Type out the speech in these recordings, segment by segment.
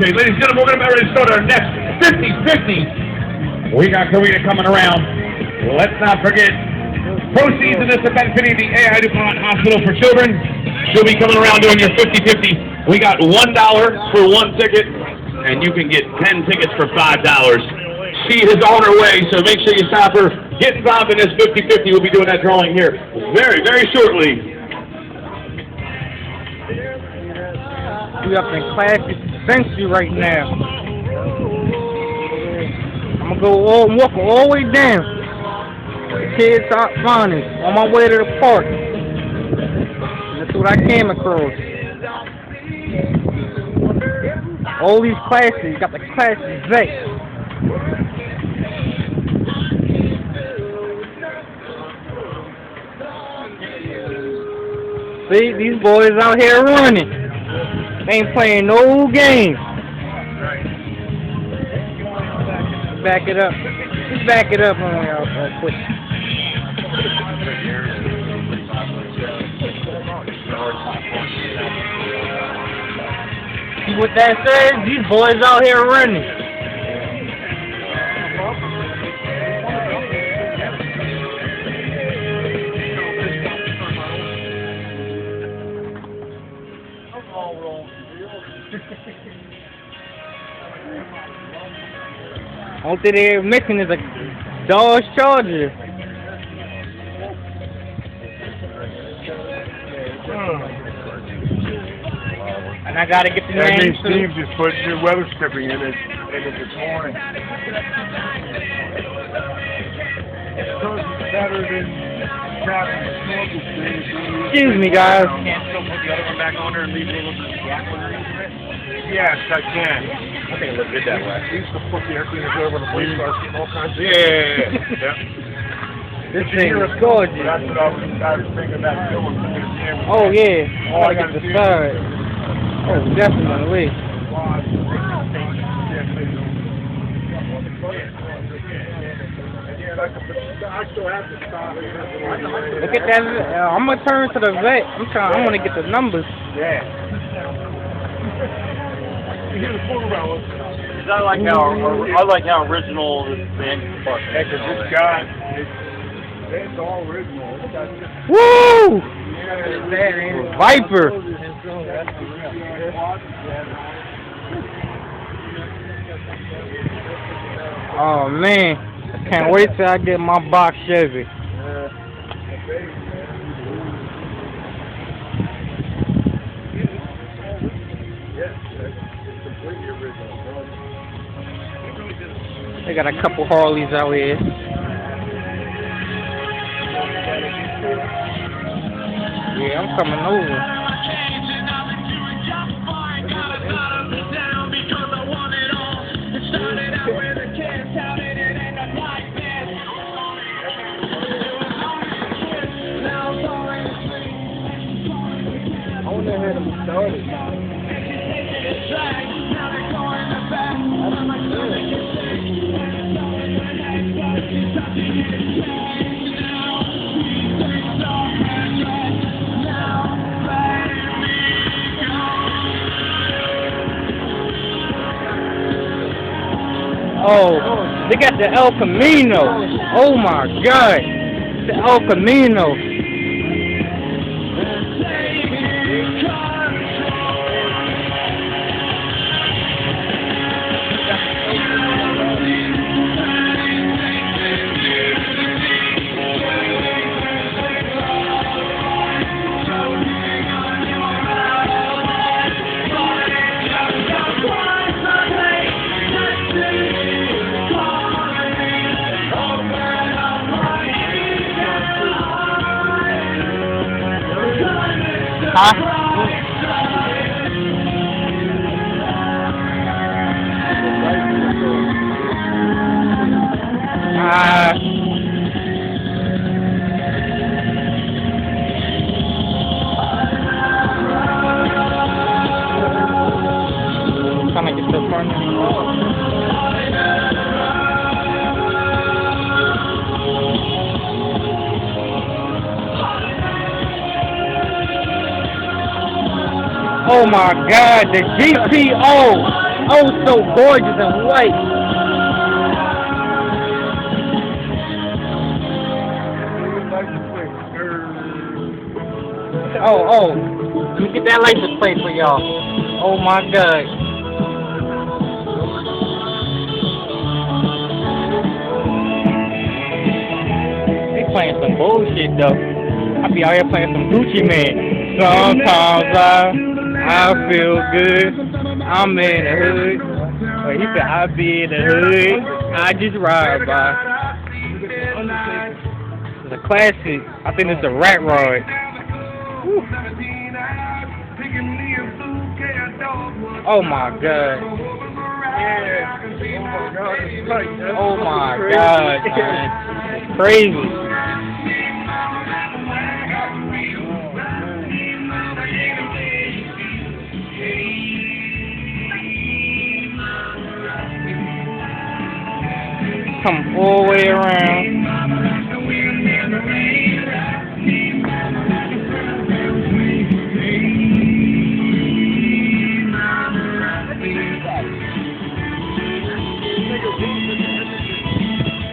Okay, ladies and gentlemen, we're going to be ready to start our next 50-50. We got Karina coming around. Let's not forget, proceeds in this event fitting the A.I. DuPont Hospital for Children. She'll be coming around doing your 50-50. We got $1 for one ticket, and you can get 10 tickets for $5. She is on her way, so make sure you stop her. Get involved in this 50-50. We'll be doing that drawing here very, very shortly. We up in Classic Century right now. I'm gonna go walk all the way down. The kids out running on my way to the park. That's what I came across. All these classes, you got the Classic Vet. See, these boys out here running. They ain't playing no games. Back it up. Just back it up on y'all quick. See what that says? These boys out here running. Only thing they're missing is a Dodge Charger. And I gotta get the That name. means Steve just put new weather stripping in it this morning. Because it's better than trapping the snorkel thing. Excuse me, guys. Can't still put the other one back on there and leave a little bit of gap underneath it? Yes, I can. I think it looks good that way. We used to put the air cleaners over the police cars and all kinds of Yeah. This thing is gorgeous. That's what I was thinking about doing. Oh yeah. All I Gotta gotta get the do side. Oh, definitely. I still have to stop. Look at that. I'm gonna turn to the vet. I want to get the numbers. Yeah. Here's the photo. I like how original this band part. Heck, it's got it's all original. It's got Woo! yeah, Viper. Oh man, I can't wait till I get my box Chevy. They got a couple Harleys out here. Yeah, I'm coming over. I wonder how them started. Oh, they got the El Camino. Oh my God, the El Camino. Huh? Trying to get the front. Oh my God, the GPO! Oh, so gorgeous and white. Oh. Let me get that license plate for y'all. Oh my God. They playing some bullshit though. I be out here playing some Gucci Man. Sometimes I feel good. I'm in the hood. But he said I be in the hood. I just ride by. It's a classic. I think it's a rat ride. Whew. Oh my God. Oh my God, man. It's crazy. Come all the way around.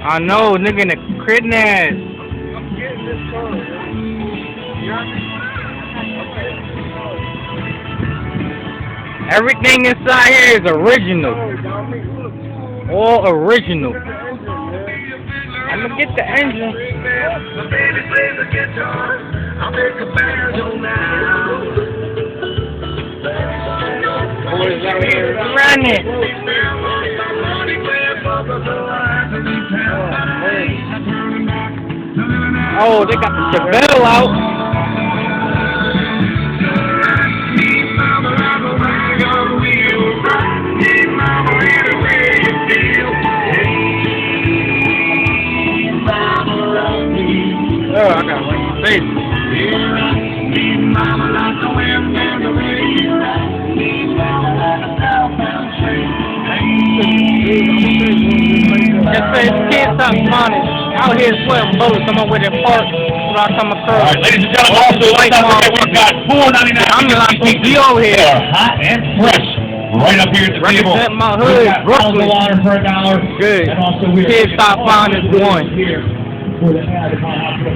I know, nigga in the crib ass. Everything inside here is original. All original. I'ma get the engine. Boys out here running. Oh, they got the Chevelle out. Oh, I got one in your face. That says can't stop money. Out here sweating boats. I'm over there park. So I come across. All right, ladies and gentlemen, also right now we've got $4.99. I'm like gonna be over They here. are hot and fresh. Right up here at the table. Represent my We've hood, got Brooklyn. water for $1. Good. And also we're Kids stop finding one. here for the